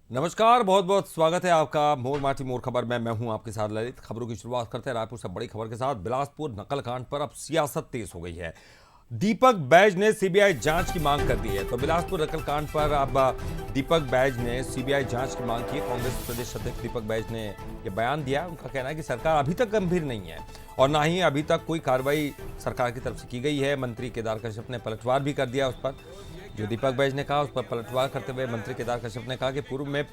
नमस्कार, बहुत बहुत स्वागत है आपका मोर माटी मोर खबर में। मैं हूं आपके साथ ललित। खबरों की शुरुआत करते हैं रायपुर से बड़ी खबर के साथ। बिलासपुर नकल कांड पर अब सियासत तेज हो गई है। दीपक बैज ने सीबीआई जांच की मांग कर दी है। तो बिलासपुर नकल कांड पर अब दीपक बैज ने सीबीआई जांच की मांग की है। कांग्रेस प्रदेश अध्यक्ष दीपक बैज ने यह बयान दिया। उनका कहना है कि सरकार अभी तक गंभीर नहीं है और ना ही अभी तक कोई कार्रवाई सरकार की तरफ से की गई है। मंत्री केदार कश्यप ने पलटवार भी कर दिया उस पर। जो दीपक बैज ने कहा उस पर पलटवार करते हुए मंत्री केदार कश्यप ने कहा कि पूर्व में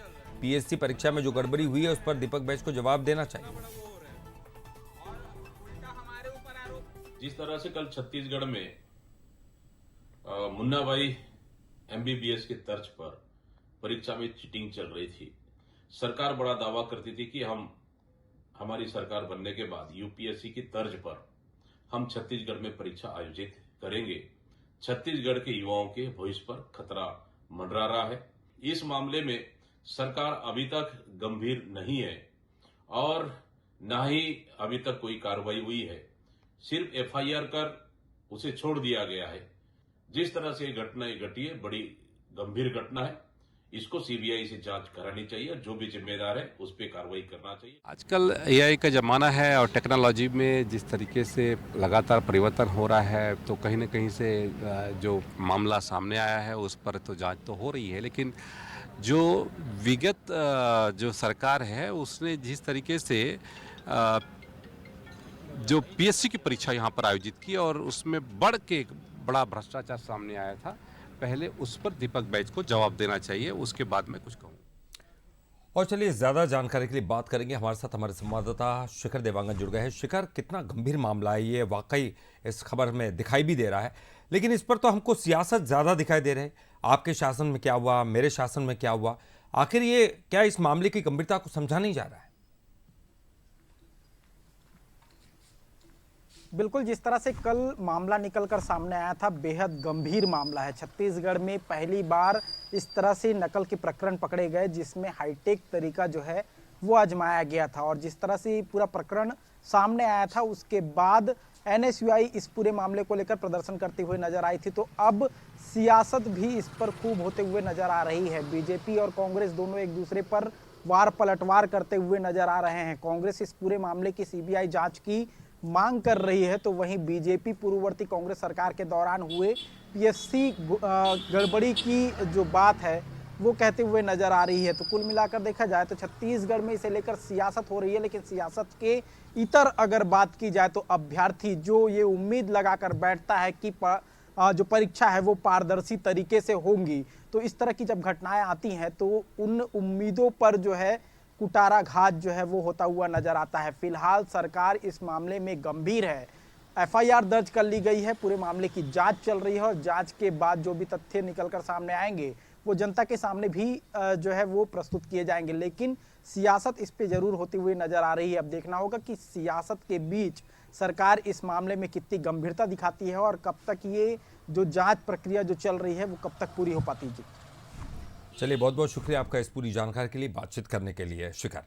पीएससी परीक्षा में जो गड़बड़ी हुई है उस पर दीपक बैज को जवाब देना चाहिए। जिस तरह से कल छत्तीसगढ़ में मुन्ना भाई एमबीबीएस के तर्ज पर परीक्षा में चीटिंग चल रही थी। सरकार बड़ा दावा करती थी कि हमारी सरकार बनने के बाद यूपीएससी की तर्ज पर हम छत्तीसगढ़ में परीक्षा आयोजित करेंगे। छत्तीसगढ़ के युवाओं के भविष्य पर खतरा मंडरा रहा है। इस मामले में सरकार अभी तक गंभीर नहीं है और न ही अभी तक कोई कार्रवाई हुई है। सिर्फ एफआईआर कर उसे छोड़ दिया गया है। जिस तरह से घटना घटी है बड़ी गंभीर घटना है। इसको सीबीआई से जांच करानी चाहिए। जो भी जिम्मेदार है उस पर कार्रवाई करना चाहिए। आजकल एआई का ज़माना है और टेक्नोलॉजी में जिस तरीके से लगातार परिवर्तन हो रहा है तो कहीं ना कहीं से जो मामला सामने आया है उस पर तो जांच तो हो रही है, लेकिन जो विगत जो सरकार है उसने जिस तरीके से अ, जो पीएससी की परीक्षा यहाँ पर आयोजित की और उसमें बड़ा भ्रष्टाचार सामने आया था, पहले उस पर दीपक बैज को जवाब देना चाहिए, उसके बाद मैं कुछ कहूँ। और चलिए ज्यादा जानकारी के लिए बात करेंगे। हमारे साथ हमारे संवाददाता शिखर देवांगन जुड़ गए हैं। शिखर, कितना गंभीर मामला है ये, वाकई इस खबर में दिखाई भी दे रहा है, लेकिन इस पर तो हमको सियासत ज्यादा दिखाई दे रही है। आपके शासन में क्या हुआ, मेरे शासन में क्या हुआ, आखिर ये क्या इस मामले की गंभीरता को समझा नहीं जा रहा है? बिल्कुल, जिस तरह से कल मामला निकलकर सामने आया था, बेहद गंभीर मामला है। छत्तीसगढ़ में पहली बार इस तरह से नकल के प्रकरण पकड़े गए जिसमें हाईटेक तरीका जो है वो आजमाया गया था। और जिस तरह से पूरा प्रकरण सामने आया था उसके बाद एनएसयूआई इस पूरे मामले को लेकर प्रदर्शन करते हुए नजर आई थी। तो अब सियासत भी इस पर खूब होते हुए नजर आ रही है। बीजेपी और कांग्रेस दोनों एक दूसरे पर वार पलटवार करते हुए नजर आ रहे हैं। कांग्रेस इस पूरे मामले की सीबीआई जांच की मांग कर रही है, तो वहीं बीजेपी पूर्ववर्ती कांग्रेस सरकार के दौरान हुए पीएससी गड़बड़ी की जो बात है वो कहते हुए नजर आ रही है। तो कुल मिलाकर देखा जाए तो छत्तीसगढ़ में इसे लेकर सियासत हो रही है, लेकिन सियासत के इतर अगर बात की जाए तो अभ्यर्थी जो ये उम्मीद लगाकर बैठता है कि जो परीक्षा है वो पारदर्शी तरीके से होंगी, तो इस तरह की जब घटनाएं आती हैं तो उन उम्मीदों पर जो है कुटाराघात जो है वो होता हुआ नजर आता है। फिलहाल सरकार इस मामले में गंभीर है। एफआईआर दर्ज कर ली गई है, पूरे मामले की जांच चल रही है और जांच के बाद जो भी तथ्य निकलकर सामने आएंगे वो जनता के सामने भी जो है वो प्रस्तुत किए जाएंगे। लेकिन सियासत इस पे जरूर होती हुई नजर आ रही है। अब देखना होगा कि सियासत के बीच सरकार इस मामले में कितनी गंभीरता दिखाती है और कब तक ये जो जांच प्रक्रिया जो चल रही है वो कब तक पूरी हो पाती है। चलिए, बहुत बहुत शुक्रिया आपका इस पूरी जानकारी के लिए, बातचीत करने के लिए शिखर।